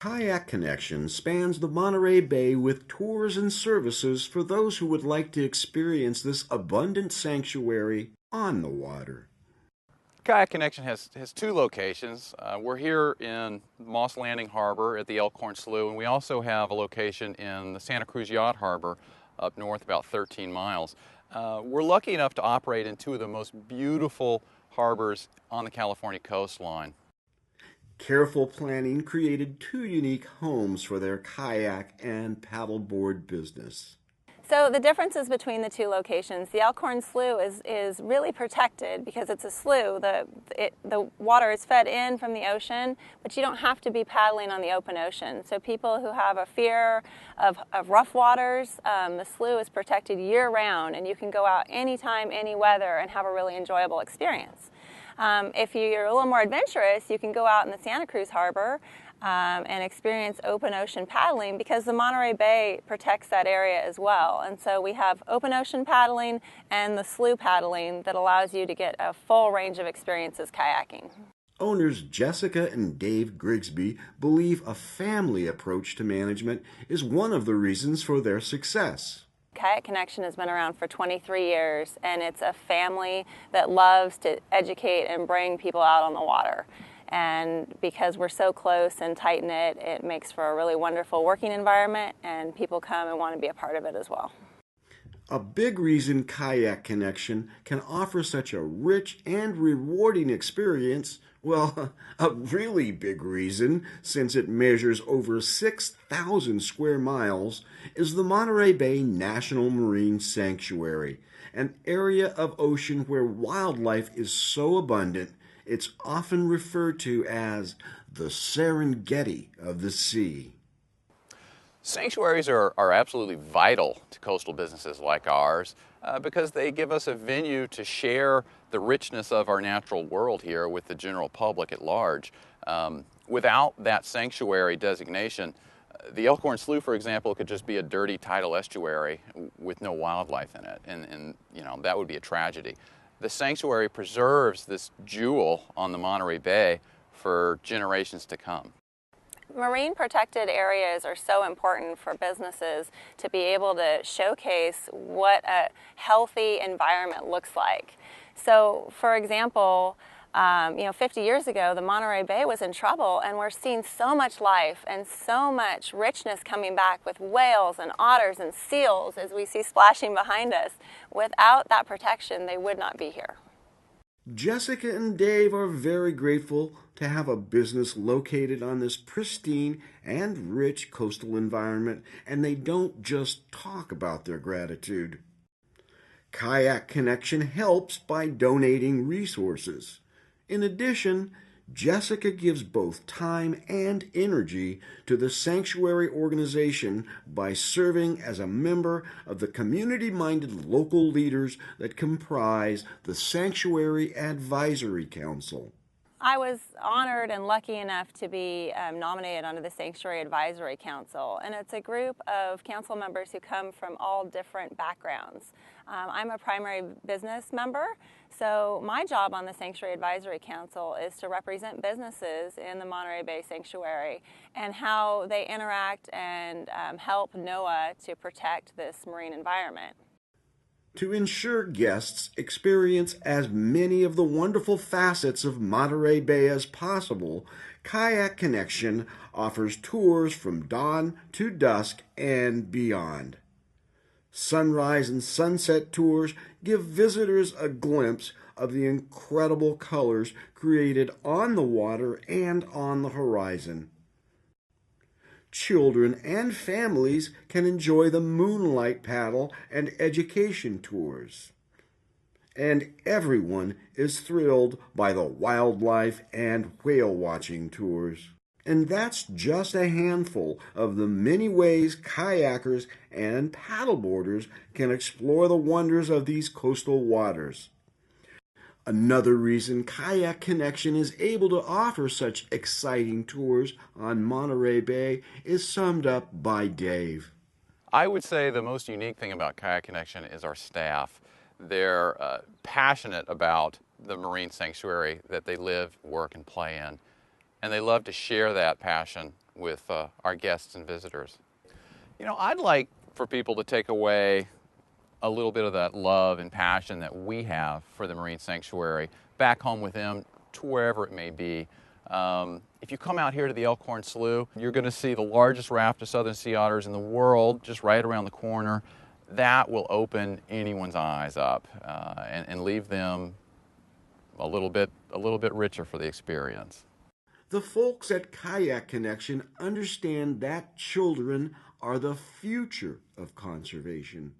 Kayak Connection spans the Monterey Bay with tours and services for those who would like to experience this abundant sanctuary on the water. Kayak Connection has two locations. We're here in Moss Landing Harbor at the Elkhorn Slough, and we also have a location in the Santa Cruz Yacht Harbor up north about 13 miles. We're lucky enough to operate in two of the most beautiful harbors on the California coastline. Careful planning created two unique homes for their kayak and paddleboard business. So the differences between the two locations, the Elkhorn Slough is really protected because it's a slough. The water is fed in from the ocean, but you don't have to be paddling on the open ocean. So people who have a fear of rough waters, the slough is protected year-round, and you can go out anytime, any weather, and have a really enjoyable experience. If you're a little more adventurous, you can go out in the Santa Cruz Harbor and experience open ocean paddling because the Monterey Bay protects that area as well. And so we have open ocean paddling and the slough paddling that allows you to get a full range of experiences kayaking. Owners Jessica and Dave Grigsby believe a family approach to management is one of the reasons for their success. Kayak Connection has been around for 23 years, and it's a family that loves to educate and bring people out on the water. And because we're so close and tight-knit, it makes for a really wonderful working environment, and people come and want to be a part of it as well. A big reason Kayak Connection can offer such a rich and rewarding experience, well, a really big reason, since it measures over 6,000 square miles, is the Monterey Bay National Marine Sanctuary, an area of ocean where wildlife is so abundant it's often referred to as the Serengeti of the sea. Sanctuaries are absolutely vital to coastal businesses like ours because they give us a venue to share the richness of our natural world here with the general public at large. Without that sanctuary designation, the Elkhorn Slough, for example, could just be a dirty tidal estuary with no wildlife in it, and that would be a tragedy. The sanctuary preserves this jewel on the Monterey Bay for generations to come. Marine protected areas are so important for businesses to be able to showcase what a healthy environment looks like. So, for example, 50 years ago, the Monterey Bay was in trouble, and we're seeing so much life and so much richness coming back with whales and otters and seals as we see splashing behind us. Without that protection, they would not be here. Jessica and Dave are very grateful to have a business located on this pristine and rich coastal environment, and they don't just talk about their gratitude. Kayak Connection helps by donating resources. In addition, Jessica gives both time and energy to the sanctuary organization by serving as a member of the community-minded local leaders that comprise the Sanctuary Advisory Council. I was honored and lucky enough to be nominated onto the Sanctuary Advisory Council, and it's a group of council members who come from all different backgrounds. I'm a primary business member, so my job on the Sanctuary Advisory Council is to represent businesses in the Monterey Bay Sanctuary and how they interact and help NOAA to protect this marine environment. To ensure guests experience as many of the wonderful facets of Monterey Bay as possible, Kayak Connection offers tours from dawn to dusk and beyond. Sunrise and sunset tours give visitors a glimpse of the incredible colors created on the water and on the horizon. Children and families can enjoy the moonlight paddle and education tours. And everyone is thrilled by the wildlife and whale watching tours. And that's just a handful of the many ways kayakers and paddleboarders can explore the wonders of these coastal waters. Another reason Kayak Connection is able to offer such exciting tours on Monterey Bay is summed up by Dave. I would say the most unique thing about Kayak Connection is our staff. They're passionate about the marine sanctuary that they live, work, and play in, and they love to share that passion with our guests and visitors. You know, I'd like for people to take away a little bit of that love and passion that we have for the Marine Sanctuary back home with them to wherever it may be. If you come out here to the Elkhorn Slough, you're going to see the largest raft of southern sea otters in the world just right around the corner. That will open anyone's eyes up and leave them a little bit richer for the experience. The folks at Kayak Connection understand that children are the future of conservation.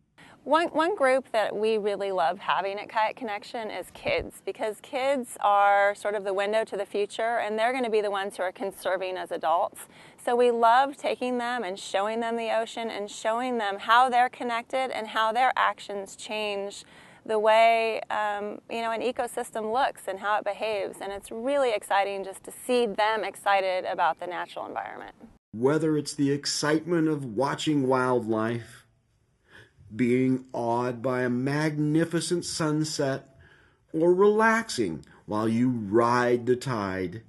One group that we really love having at Kayak Connection is kids, because kids are sort of the window to the future, and they're going to be the ones who are conserving as adults. So we love taking them and showing them the ocean and showing them how they're connected and how their actions change the way an ecosystem looks and how it behaves. And it's really exciting just to see them excited about the natural environment. Whether it's the excitement of watching wildlife, being awed by a magnificent sunset, or relaxing while you ride the tide,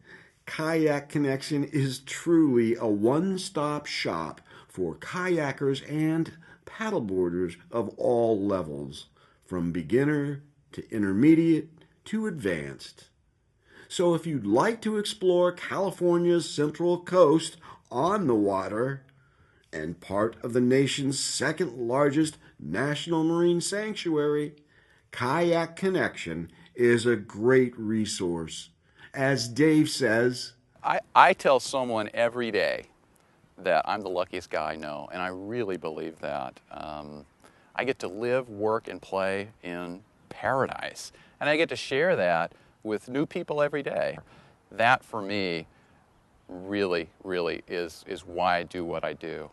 Kayak Connection is truly a one-stop shop for kayakers and paddleboarders of all levels, from beginner to intermediate to advanced. So if you'd like to explore California's Central Coast on the water, and part of the nation's second largest national marine sanctuary, Kayak Connection is a great resource. As Dave says, I tell someone every day that I'm the luckiest guy I know, and I really believe that. I get to live, work, and play in paradise, and I get to share that with new people every day. That, for me, really is why I do what I do.